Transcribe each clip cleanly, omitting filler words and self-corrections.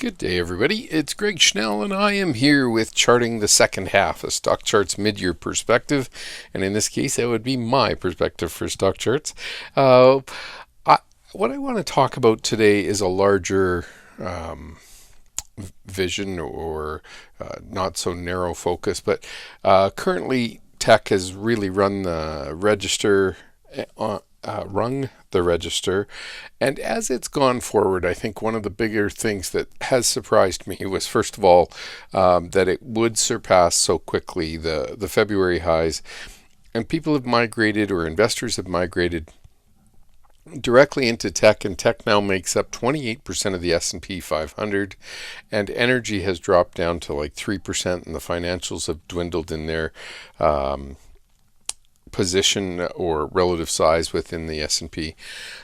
Good day, everybody. It's Greg Schnell, and I am here with charting the second half of StockCharts mid-year perspective. And in this case, that would be my perspective for StockCharts. What I want to talk about today is a larger vision or not so narrow focus, but currently tech has really run the register rung the register, and as it's gone forward, I think one of the bigger things that has surprised me was, first of all, that it would surpass so quickly the February highs, and people have migrated, or investors have migrated directly into tech, and tech now makes up 28% of the S&P 500, and energy has dropped down to like 3%, and the financials have dwindled in their position or relative size within the S&P.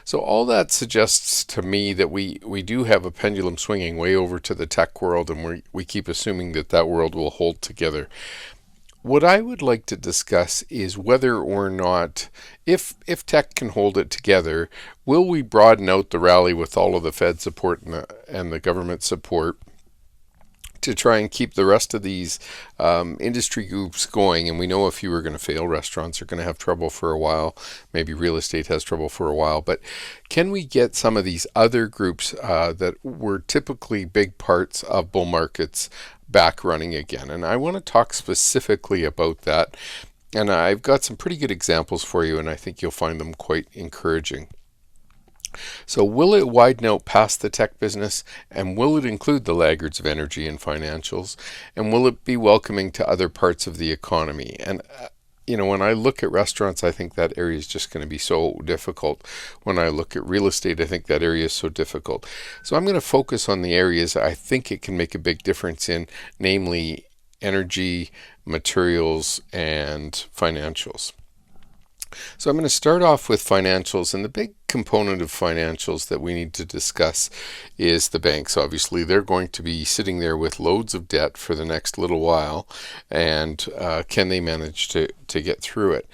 So all that suggests to me that we do have a pendulum swinging way over to the tech world, and we keep assuming that that world will hold together. What I would like to discuss is whether or not, if tech can hold it together, will we broaden out the rally with all of the Fed support and the government support to try and keep the rest of these industry groups going. And we know a few are going to fail. Restaurants are going to have trouble for a while. Maybe real estate has trouble for a while. But can we get some of these other groups that were typically big parts of bull markets back running again? And I want to talk specifically about that. And I've got some pretty good examples for you, and I think you'll find them quite encouraging. So will it widen out past the tech business, and will it include the laggards of energy and financials, and will it be welcoming to other parts of the economy? And when I look at restaurants, I think that area is just going to be so difficult. When I look at real estate, I think that area is so difficult. So I'm going to focus on the areas I think it can make a big difference in, namely energy, materials, and financials. So I'm going to start off with financials, and the big component of financials that we need to discuss is the banks. Obviously, they're going to be sitting there with loads of debt for the next little while, and can they manage to get through it?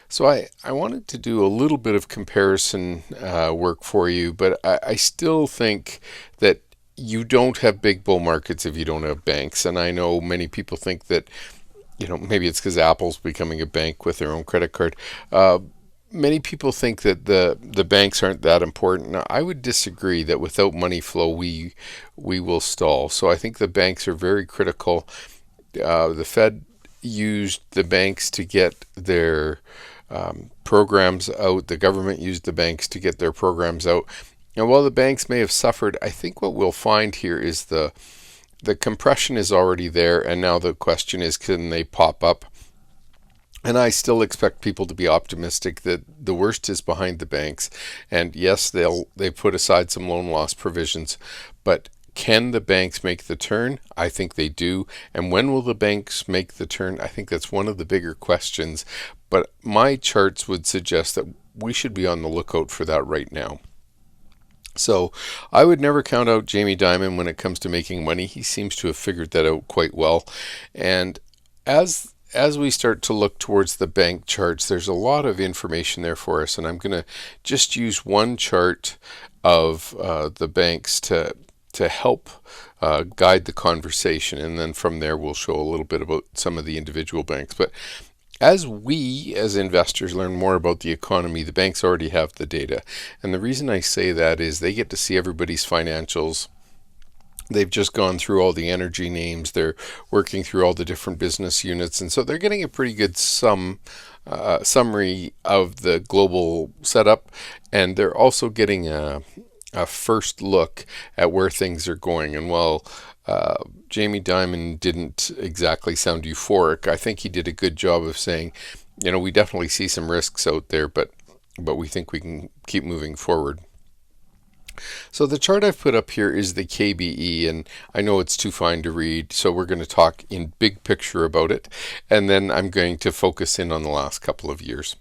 So I wanted to do a little bit of comparison work for you, but I still think that you don't have big bull markets if you don't have banks. And I know many people think that maybe it's because Apple's becoming a bank with their own credit card. Many people think that the banks aren't that important. Now, I would disagree that without money flow, we will stall. So I think the banks are very critical. The Fed used the banks to get their programs out. The government used the banks to get their programs out. And while the banks may have suffered, I think what we'll find here is the compression is already there, and now the question is, can they pop up? And I still expect people to be optimistic that the worst is behind the banks. And yes, they put aside some loan loss provisions, but can the banks make the turn? I think they do. And when will the banks make the turn? I think that's one of the bigger questions. But my charts would suggest that we should be on the lookout for that right now. So I would never count out Jamie Dimon when it comes to making money. He seems to have figured that out quite well. And as we start to look towards the bank charts, there's a lot of information there for us. And I'm going to just use one chart of the banks to help guide the conversation. And then from there, we'll show a little bit about some of the individual banks. But as we, as investors, learn more about the economy, the banks already have the data. And the reason I say that is they get to see everybody's financials. They've just gone through all the energy names. They're working through all the different business units. And so they're getting a pretty good summary of the global setup. And they're also getting a first look at where things are going. And while Jamie Dimon didn't exactly sound euphoric, I think he did a good job of saying, we definitely see some risks out there, but we think we can keep moving forward. So the chart I've put up here is the KBE, and I know it's too fine to read, so we're going to talk in big picture about it, and then I'm going to focus in on the last couple of years.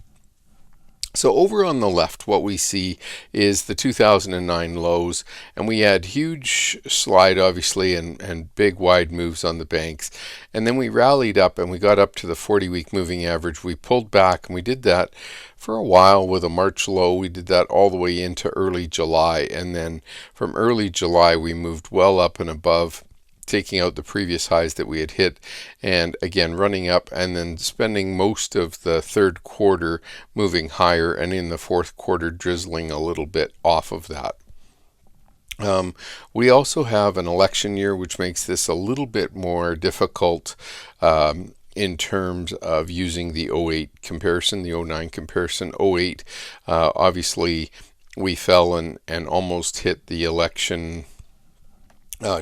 So over on the left, what we see is the 2009 lows, and we had huge slide, obviously, and big wide moves on the banks. And then we rallied up and we got up to the 40-week moving average. We pulled back, and we did that for a while with a March low. We did that all the way into early July, and then from early July, we moved well up and above, taking out the previous highs that we had hit, and again running up, and then spending most of the third quarter moving higher, and in the fourth quarter drizzling a little bit off of that. We also have an election year, which makes this a little bit more difficult in terms of using the '08 comparison, the '09 comparison. '08, obviously, we fell and almost hit the election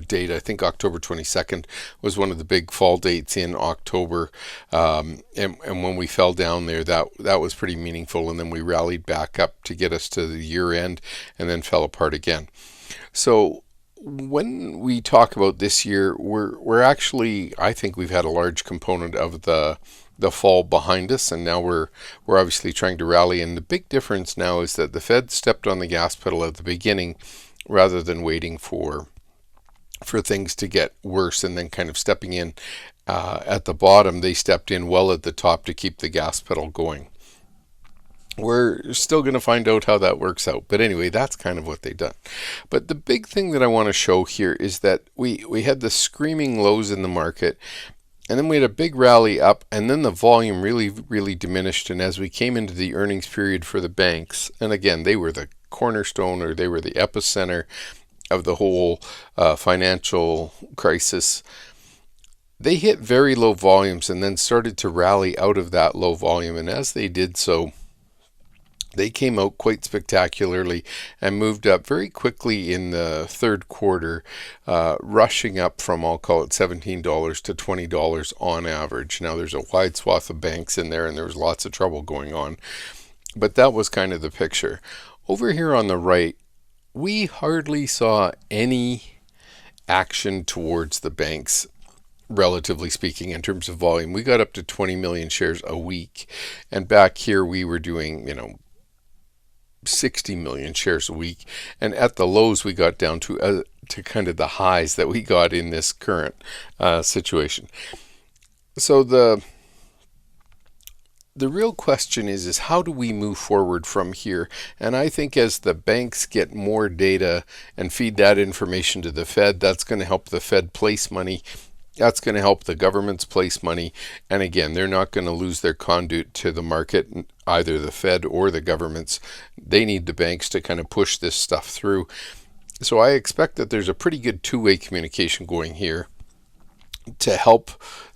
date. I think October 22nd was one of the big fall dates in October, and when we fell down there, that was pretty meaningful, and then we rallied back up to get us to the year end, and then fell apart again. So when we talk about this year, we're actually, I think we've had a large component of the fall behind us, and now we're obviously trying to rally. And the big difference now is that the Fed stepped on the gas pedal at the beginning rather than waiting for things to get worse and then kind of stepping in at the bottom. They stepped in well at the top to keep the gas pedal going. We're still going to find out how that works out, but anyway, that's kind of what they've done. But the big thing that I want to show here is that we had the screaming lows in the market, and then we had a big rally up, and then the volume really diminished. And as we came into the earnings period for the banks, and again, they were the cornerstone, or they were the epicenter of the whole financial crisis, they hit very low volumes and then started to rally out of that low volume. And as they did so, they came out quite spectacularly and moved up very quickly in the third quarter, rushing up from, I'll call it $17 to $20 on average. Now, there's a wide swath of banks in there, and there was lots of trouble going on, but that was kind of the picture. Over here on the right, we hardly saw any action towards the banks, relatively speaking, in terms of volume. We got up to 20 million shares a week, and back here we were doing, 60 million shares a week, and at the lows we got down to kind of the highs that we got in this current situation. So the real question is how do we move forward from here? And I think as the banks get more data and feed that information to the Fed, that's going to help the Fed place money. That's going to help the governments place money. And again, they're not going to lose their conduit to the market, either the Fed or the governments. They need the banks to kind of push this stuff through. So I expect that there's a pretty good two-way communication going here to help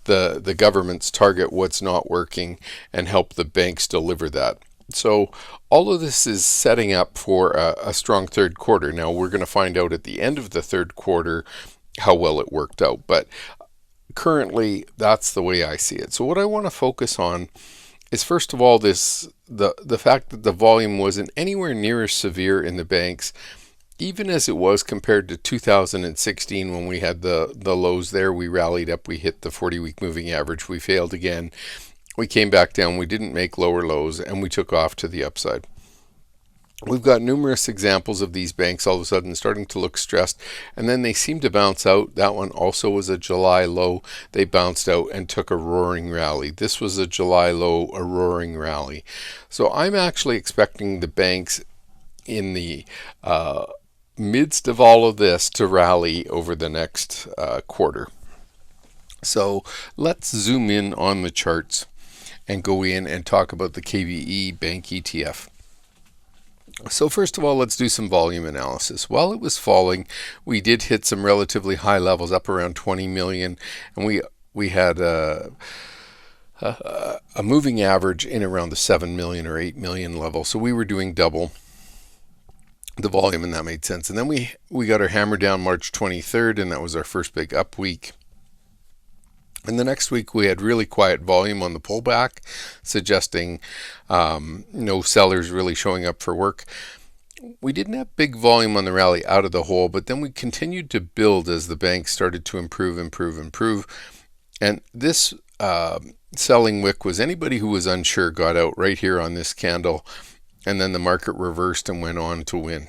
the governments target what's not working and help the banks deliver that. So all of this is setting up for a strong third quarter. Now, we're going to find out at the end of the third quarter how well it worked out. But currently, that's the way I see it. So what I want to focus on is, first of all, the fact that the volume wasn't anywhere near as severe in the banks, even as it was compared to 2016 when we had the lows there. We rallied up, we hit the 40-week moving average, we failed again, we came back down, we didn't make lower lows, and we took off to the upside. We've got numerous examples of these banks all of a sudden starting to look stressed, and then they seem to bounce out. That one also was a July low. They bounced out and took a roaring rally. This was a July low, a roaring rally. So I'm actually expecting the banks in the midst of all of this to rally over the next quarter. So let's zoom in on the charts and go in and talk about the KBE Bank ETF. So first of all, let's do some volume analysis. While it was falling, we did hit some relatively high levels, up around 20 million, and we had a moving average in around the 7 million or 8 million level. So we were doing double the volume, and that made sense. And then we got our hammer down March 23rd, and that was our first big up week. And the next week we had really quiet volume on the pullback, suggesting no sellers really showing up for work. We didn't have big volume on the rally out of the hole, but then we continued to build as the bank started to improve. And this selling wick was anybody who was unsure got out right here on this candle and then the market reversed and went on to win.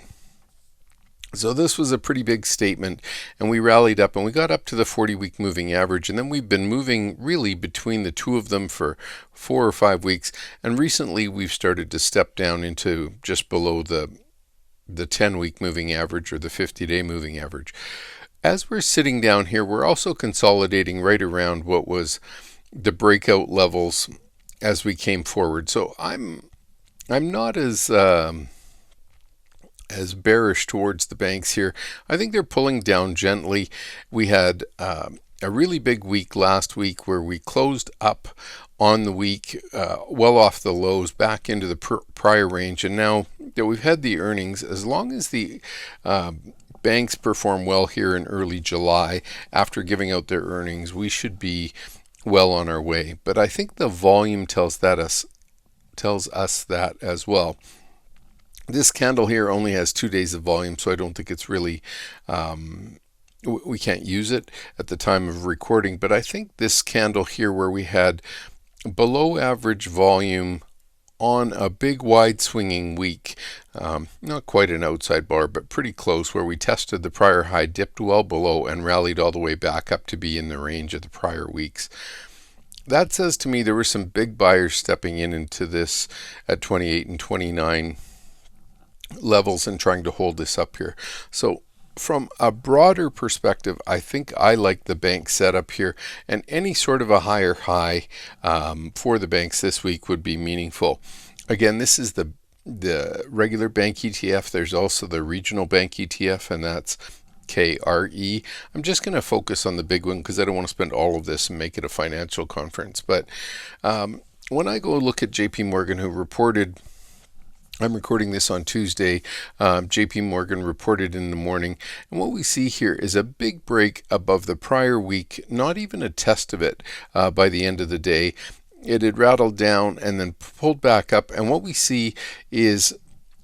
So this was a pretty big statement, and we rallied up and we got up to the 40-week moving average, and then we've been moving really between the two of them for 4 or 5 weeks, and recently we've started to step down into just below the 10-week moving average or the 50-day moving average. As we're sitting down here, we're also consolidating right around what was the breakout levels as we came forward. So I'm not as bearish towards the banks here. I think they're pulling down gently. We had a really big week last week where we closed up on the week well off the lows back into the prior range, and now that we've had the earnings, as long as the banks perform well here in early July after giving out their earnings, we should be well on our way. But I think the volume tells us that as well. This candle here only has 2 days of volume, so I don't think it's really, we can't use it at the time of recording. But I think this candle here where we had below average volume on a big wide swinging week, not quite an outside bar, but pretty close, where we tested the prior high, dipped well below, and rallied all the way back up to be in the range of the prior weeks. That says to me there were some big buyers stepping into this at 28 and 29 levels and trying to hold this up here. So from a broader perspective, I think I like the bank setup here, and any sort of a higher high for the banks this week would be meaningful. Again, this is the regular bank ETF. There's also the regional bank ETF, and that's KRE. I'm just going to focus on the big one because I don't want to spend all of this and make it a financial conference. But when I go look at JP Morgan, who reported, I'm recording this on Tuesday, JP Morgan reported in the morning, and what we see here is a big break above the prior week, not even a test of it by the end of the day. It had rattled down and then pulled back up, and what we see is,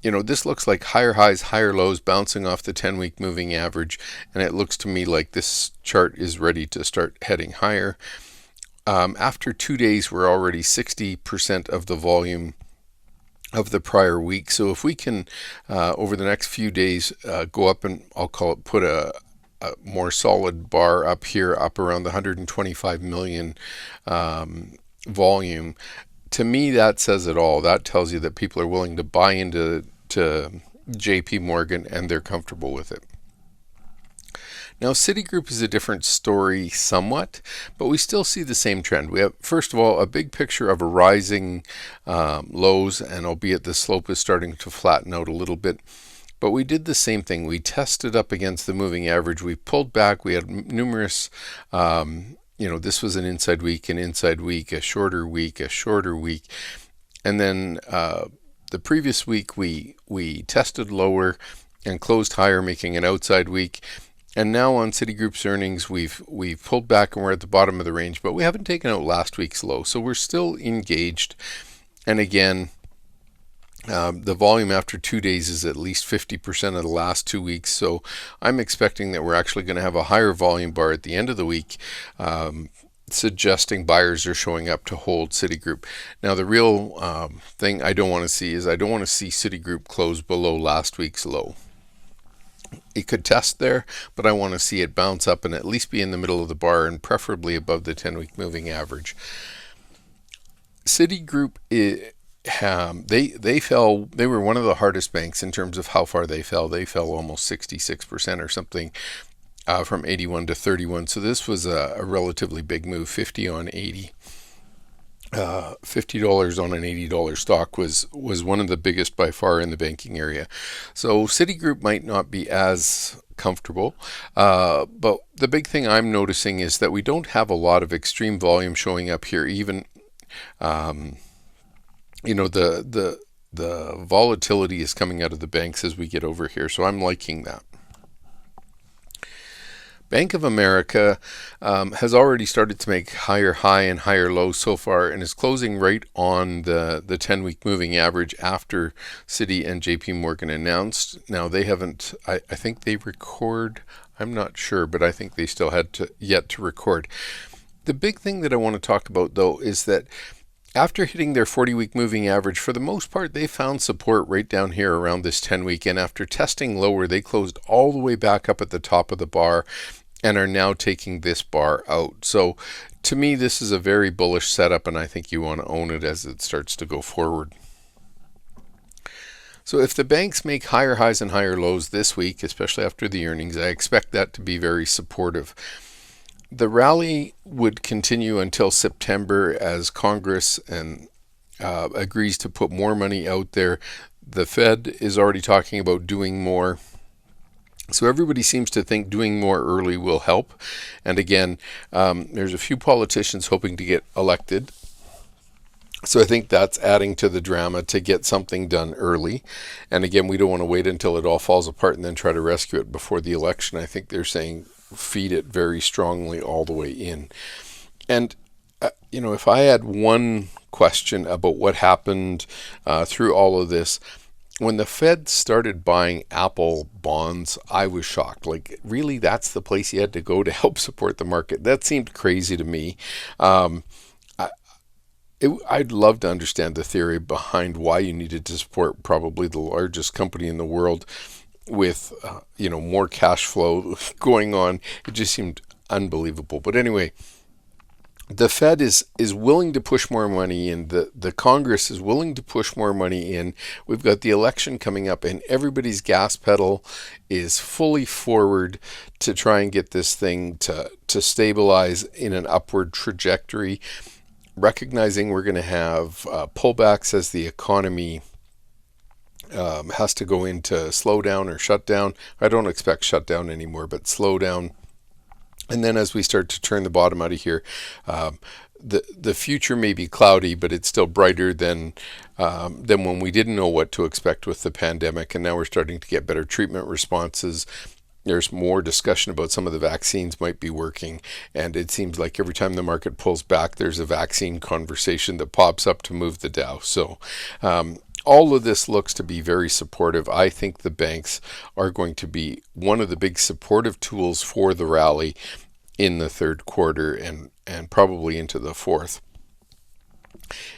this looks like higher highs, higher lows, bouncing off the 10-week moving average, and it looks to me like this chart is ready to start heading higher. After 2 days, we're already 60% of the volume of the prior week. So if we can, over the next few days, go up and put a more solid bar up here, up around the 125 million volume, to me that says it all. That tells you that people are willing to buy into JP Morgan and they're comfortable with it. Now, Citigroup is a different story somewhat, but we still see the same trend. We have, first of all, a big picture of a rising lows, and albeit the slope is starting to flatten out a little bit. But we did the same thing. We tested up against the moving average. We pulled back. We had numerous, this was an inside week, a shorter week, And then the previous week, we tested lower and closed higher, making an outside week. And now on Citigroup's earnings, we've pulled back and we're at the bottom of the range, but we haven't taken out last week's low. So we're still engaged. And again, the volume after 2 days is at least 50% of the last 2 weeks. So I'm expecting that we're actually going to have a higher volume bar at the end of the week, suggesting buyers are showing up to hold Citigroup. Now, the real thing I don't want to see is Citigroup close below last week's low. It could test there, but I want to see it bounce up and at least be in the middle of the bar and preferably above the 10-week moving average. Citigroup, they fell. They were one of the hardest banks in terms of how far they fell. They fell almost 66% or something from 81 to 31. So this was a relatively big move, 50 on 80. $50 on an $80 stock was one of the biggest by far in the banking area. So Citigroup might not be as comfortable, but the big thing I'm noticing is that we don't have a lot of extreme volume showing up here. Even the volatility is coming out of the banks as we get over here, so I'm liking that. Bank of America has already started to make higher high and higher low so far and is closing right on the 10-week moving average after Citi and JP Morgan announced. Now, they haven't, I think they record, I'm not sure, but I think they still had yet to record. The big thing that I want to talk about, though, is that After hitting their 40-week moving average, for the most part, they found support right down here around this 10-week. And after testing lower, they closed all the way back up at the top of the bar and are now taking this bar out. So to me, this is a very bullish setup, and I think you want to own it as it starts to go forward. So if the banks make higher highs and higher lows this week, especially after the earnings, I expect that to be very supportive. The rally would continue until September as Congress agrees to put more money out there. The Fed is already talking about doing more. So everybody seems to think doing more early will help. And again, there's a few politicians hoping to get elected. So I think that's adding to the drama to get something done early. And again, we don't want to wait until it all falls apart and then try to rescue it before the election. I think they're saying feed it very strongly all the way in. And, if I had one question about what happened through all of this, when the Fed started buying Apple bonds, I was shocked. Like, really, that's the place you had to go to help support the market? That seemed crazy to me. I'd love to understand the theory behind why you needed to support probably the largest company in the world with more cash flow going on. It just seemed unbelievable. But anyway, the Fed is willing to push more money in. The Congress is willing to push more money in. We've got the election coming up, and everybody's gas pedal is fully forward to try and get this thing to stabilize in an upward trajectory, recognizing we're going to have pullbacks as the economy has to go into slowdown or shutdown. I don't expect shutdown anymore, but slowdown. And then as we start to turn the bottom out of here, the future may be cloudy, but it's still brighter than when we didn't know what to expect with the pandemic. And now we're starting to get better treatment responses. There's more discussion about some of the vaccines might be working. And it seems like every time the market pulls back, there's a vaccine conversation that pops up to move the Dow. So all of this looks to be very supportive. I think the banks are going to be one of the big supportive tools for the rally in the third quarter and probably into the fourth.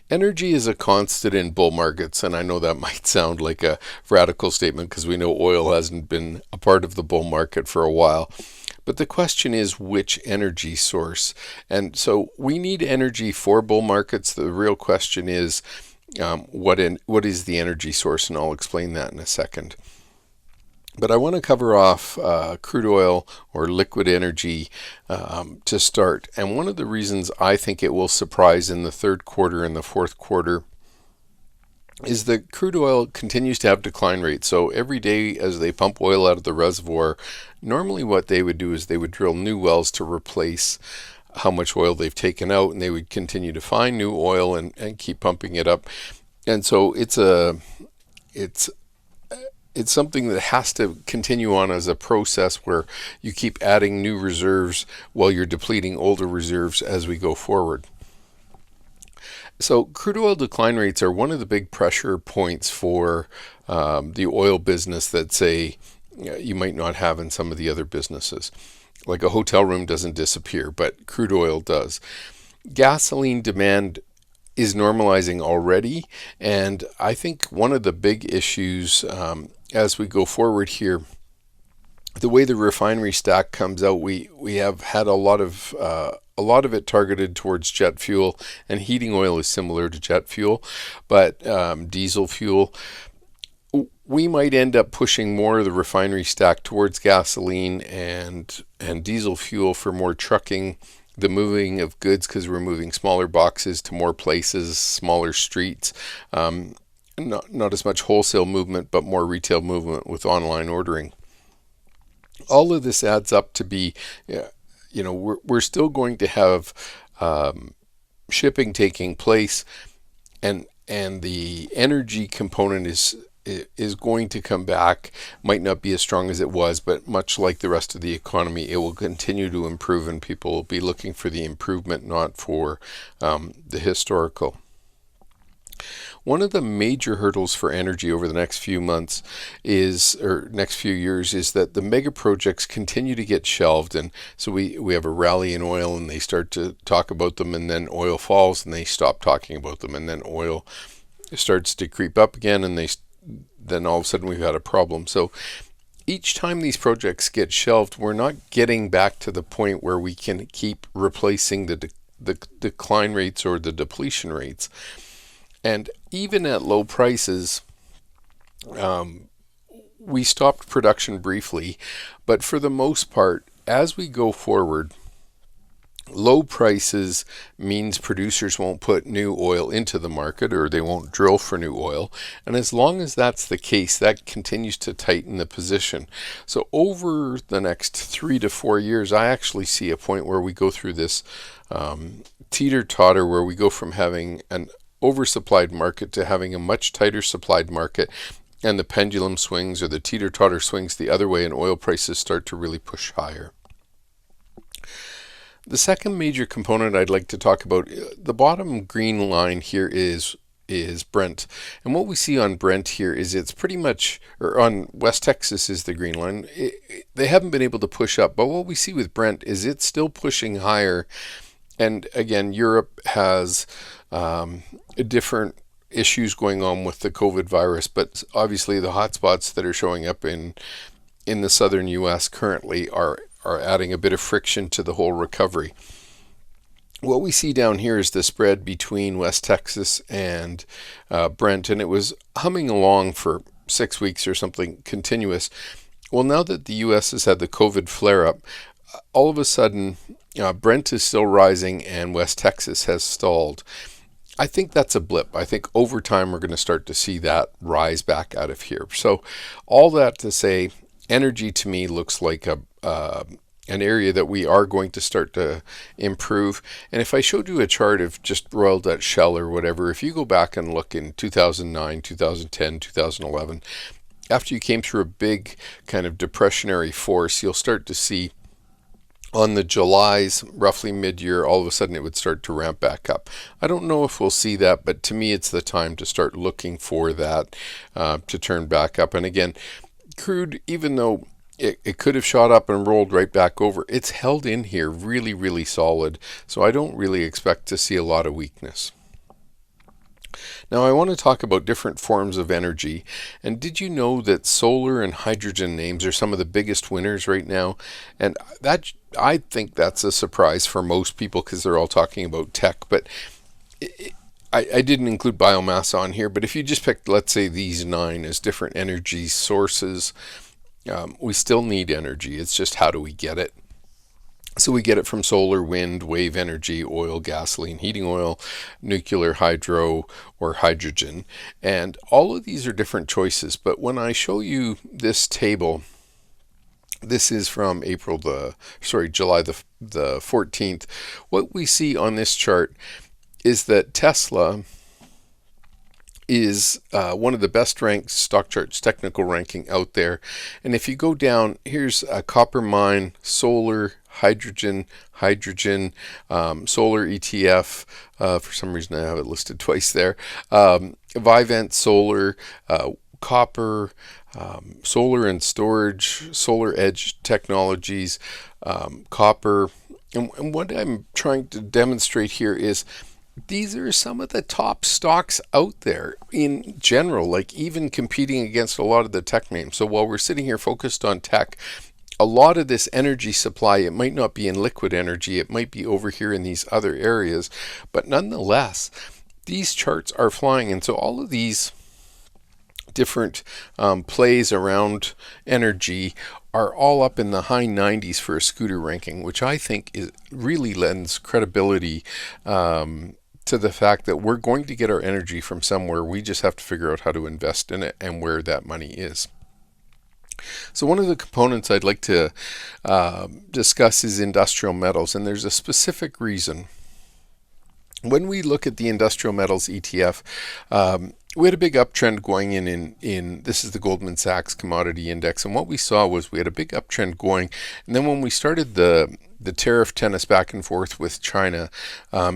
Energy is a constant in bull markets, and I know that might sound like a radical statement because we know oil hasn't been a part of the bull market for a while. But the question is, which energy source? And so we need energy for bull markets. The real question is, what is the energy source? And I'll explain that in a second. But I want to cover off crude oil or liquid energy to start. And one of the reasons I think it will surprise in the third quarter and the fourth quarter is that crude oil continues to have decline rates. So every day as they pump oil out of the reservoir, normally what they would do is they would drill new wells to replace how much oil they've taken out, and they would continue to find new oil and keep pumping it up. And so it's something that has to continue on as a process where you keep adding new reserves while you're depleting older reserves as we go forward. So crude oil decline rates are one of the big pressure points for the oil business that, say, you might not have in some of the other businesses. Like a hotel room doesn't disappear, but crude oil does. Gasoline demand is normalizing already, and I think one of the big issues as we go forward here, the way the refinery stack comes out, we have had a lot of it targeted towards jet fuel, and heating oil is similar to jet fuel, but diesel fuel. We might end up pushing more of the refinery stack towards gasoline and diesel fuel for more trucking, the moving of goods, because we're moving smaller boxes to more places, smaller streets. Not as much wholesale movement, but more retail movement with online ordering. All of this adds up to be, we're still going to have shipping taking place, and the energy component is going to come back. Might not be as strong as it was, but much like the rest of the economy, it will continue to improve, and people will be looking for the improvement, not for the historical. One of the major hurdles for energy over the next few months or next few years, is that the mega projects continue to get shelved. And so we have a rally in oil and they start to talk about them, and then oil falls and they stop talking about them, and then oil starts to creep up again, and then all of a sudden we've had a problem. So each time these projects get shelved, we're not getting back to the point where we can keep replacing the decline rates or the depletion rates. And even at low prices, we stopped production briefly, but for the most part, as we go forward, low prices means producers won't put new oil into the market, or they won't drill for new oil. And as long as that's the case, that continues to tighten the position. So over the next 3 to 4 years, I actually see a point where we go through this teeter-totter, where we go from having an oversupplied market to having a much tighter supplied market, and the pendulum swings, or the teeter-totter swings the other way, and oil prices start to really push higher. The second major component I'd like to talk about, the bottom green line here is Brent. And what we see on Brent here is it's pretty much, or on West Texas is the green line. They haven't been able to push up, but what we see with Brent is it's still pushing higher. And again, Europe has different issues going on with the COVID virus, but obviously the hotspots that are showing up in the southern U.S. currently are adding a bit of friction to the whole recovery. What we see down here is the spread between West Texas and Brent, and it was humming along for 6 weeks or something continuous. Well, now that the U.S. has had the COVID flare-up, all of a sudden Brent is still rising and West Texas has stalled. I think that's a blip. I think over time we're going to start to see that rise back out of here. So all that to say, energy to me looks like an area that we are going to start to improve. And if I showed you a chart of just Royal Dutch Shell or whatever, if you go back and look in 2009, 2010, 2011, after you came through a big kind of depressionary force, you'll start to see on the Julys, roughly mid-year, all of a sudden it would start to ramp back up. I don't know if we'll see that, but to me it's the time to start looking for that to turn back up. And again, crude, even though it could have shot up and rolled right back over, it's held in here really, really solid. So I don't really expect to see a lot of weakness. Now I want to talk about different forms of energy. And did you know that solar and hydrogen names are some of the biggest winners right now? And that, I think that's a surprise for most people because they're all talking about tech. But I didn't include biomass on here, but if you just picked, let's say, these 9 as different energy sources, we still need energy. It's just how do we get it? So we get it from solar, wind, wave energy, oil, gasoline, heating oil, nuclear, hydro, or hydrogen. And all of these are different choices. But when I show you this table, this is from July the 14th. What we see on this chart is that Tesla is one of the best ranked StockCharts technical ranking out there. And if you go down, here's a copper mine, solar, hydrogen, solar ETF. For some reason I have it listed twice there. Vivint Solar, copper, solar and storage, Solar Edge Technologies, copper. And what I'm trying to demonstrate here is these are some of the top stocks out there in general, like even competing against a lot of the tech names. So while we're sitting here focused on tech, a lot of this energy supply, it might not be in liquid energy, it might be over here in these other areas, but nonetheless, these charts are flying. And so all of these different plays around energy are all up in the high 90s for a scooter ranking, which I think really lends credibility to the fact that we're going to get our energy from somewhere. We just have to figure out how to invest in it and where that money is. So one of the components I'd like to discuss is industrial metals, and there's a specific reason. When we look at the industrial metals ETF, we had a big uptrend going in this is the Goldman Sachs commodity index, and what we saw was we had a big uptrend going, and then when we started the tariff tennis back and forth with China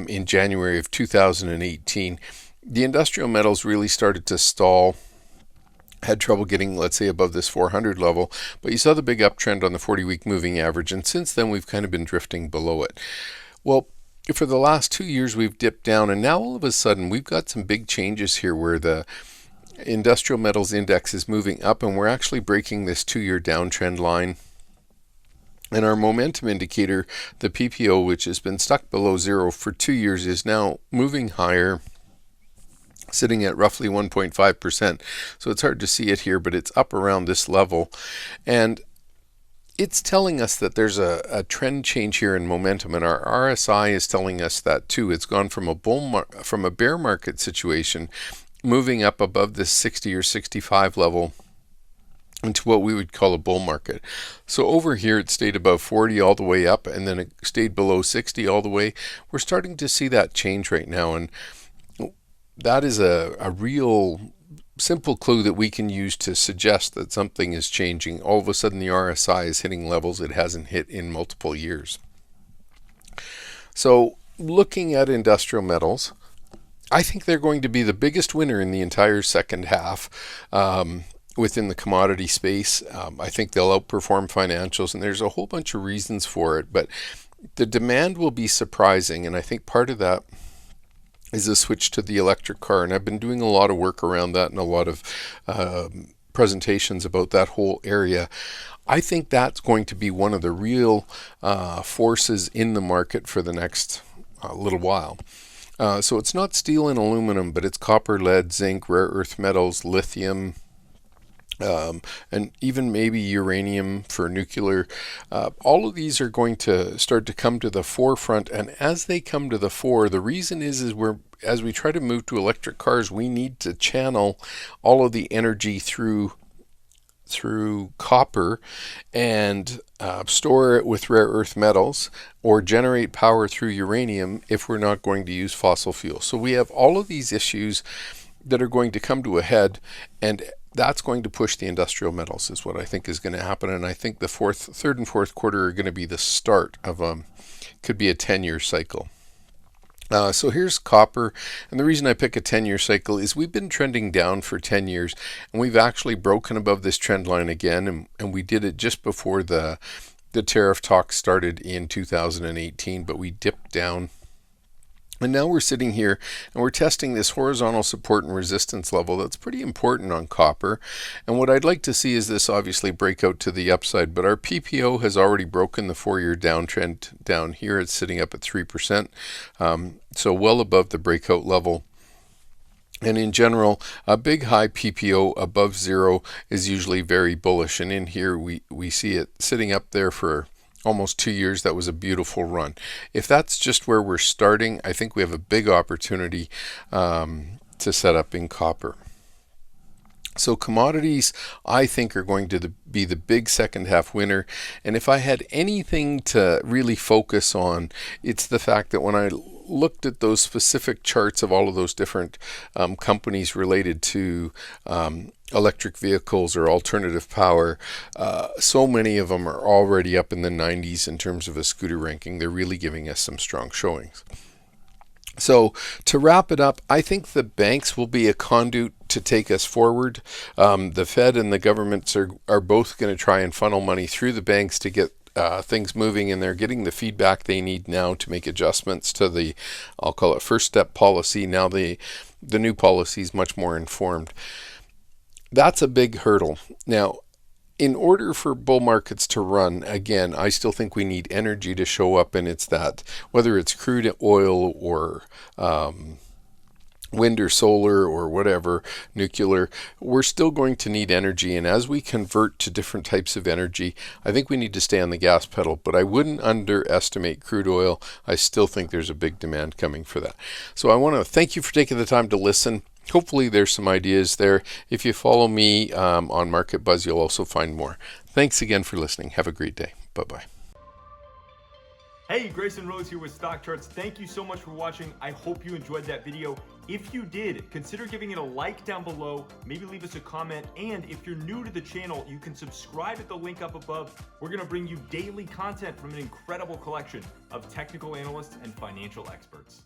in January of 2018, the industrial metals really started to stall, had trouble getting, let's say, above this 400 level, but you saw the big uptrend on the 40-week moving average, and since then we've kind of been drifting below it. Well, for the last 2 years we've dipped down, and now all of a sudden we've got some big changes here where the industrial metals index is moving up, and we're actually breaking this 2-year downtrend line. And our momentum indicator, the PPO, which has been stuck below zero for 2 years, is now moving higher, sitting at roughly 1.5%. So it's hard to see it here, but it's up around this level. And it's telling us that there's a trend change here in momentum, and our RSI is telling us that too. It's gone from a bear market situation, moving up above this 60 or 65 level into what we would call a bull market. So over here it stayed above 40 all the way up, and then it stayed below 60 all the way. We're starting to see that change right now, and that is a real simple clue that we can use to suggest that something is changing. All of a sudden the RSI is hitting levels it hasn't hit in multiple years. So looking at industrial metals, I think they're going to be the biggest winner in the entire second half. Within the commodity space, I think they'll outperform financials, and there's a whole bunch of reasons for it, but the demand will be surprising, and I think part of that is a switch to the electric car, and I've been doing a lot of work around that and a lot of presentations about that whole area. I think that's going to be one of the real forces in the market for the next little while. So it's not steel and aluminum, but it's copper, lead, zinc, rare earth metals, lithium, and even maybe uranium for nuclear. All of these are going to start to come to the forefront, and as they come to the fore, the reason is as we try to move to electric cars, we need to channel all of the energy through copper and store it with rare earth metals, or generate power through uranium if we're not going to use fossil fuel. So we have all of these issues that are going to come to a head, and that's going to push the industrial metals is what I think is going to happen. And I think the third and fourth quarter are going to be the start of could be a 10-year cycle. So here's copper, and the reason I pick a 10-year cycle is we've been trending down for 10 years, and we've actually broken above this trend line again, and we did it just before the tariff talks started in 2018, but we dipped down. And now we're sitting here and we're testing this horizontal support and resistance level that's pretty important on copper. And what I'd like to see is this obviously break out to the upside, but our PPO has already broken the 4-year downtrend down here. It's sitting up at 3%, so well above the breakout level. And in general, a big high PPO above zero is usually very bullish. And in here we see it sitting up there for almost 2 years. That was a beautiful run. If that's just where we're starting, I think we have a big opportunity to set up in copper. So commodities, I think, are going to be the big second half winner. And if I had anything to really focus on, it's the fact that when I looked at those specific charts of all of those different companies related to electric vehicles or alternative power, so many of them are already up in the 90s in terms of a scooter ranking. They're really giving us some strong showings. So to wrap it up, I think the banks will be a conduit to take us forward. The Fed and the governments are both going to try and funnel money through the banks to get things moving, and they're getting the feedback they need now to make adjustments to the, I'll call it, first step policy. Now the new policy is much more informed. That's a big hurdle. Now, in order for bull markets to run, again, I still think we need energy to show up, and it's that, whether it's crude oil or wind or solar or whatever, nuclear, we're still going to need energy. And as we convert to different types of energy, I think we need to stay on the gas pedal, but I wouldn't underestimate crude oil. I still think there's a big demand coming for that. So I want to thank you for taking the time to listen. Hopefully there's some ideas there. If you follow me on Market Buzz, you'll also find more. Thanks again for listening. Have a great day. Bye-bye. Hey, Grayson Rose here with StockCharts. Thank you so much for watching. I hope you enjoyed that video. If you did, consider giving it a like down below, maybe leave us a comment, and if you're new to the channel, you can subscribe at the link up above. We're going to bring you daily content from an incredible collection of technical analysts and financial experts.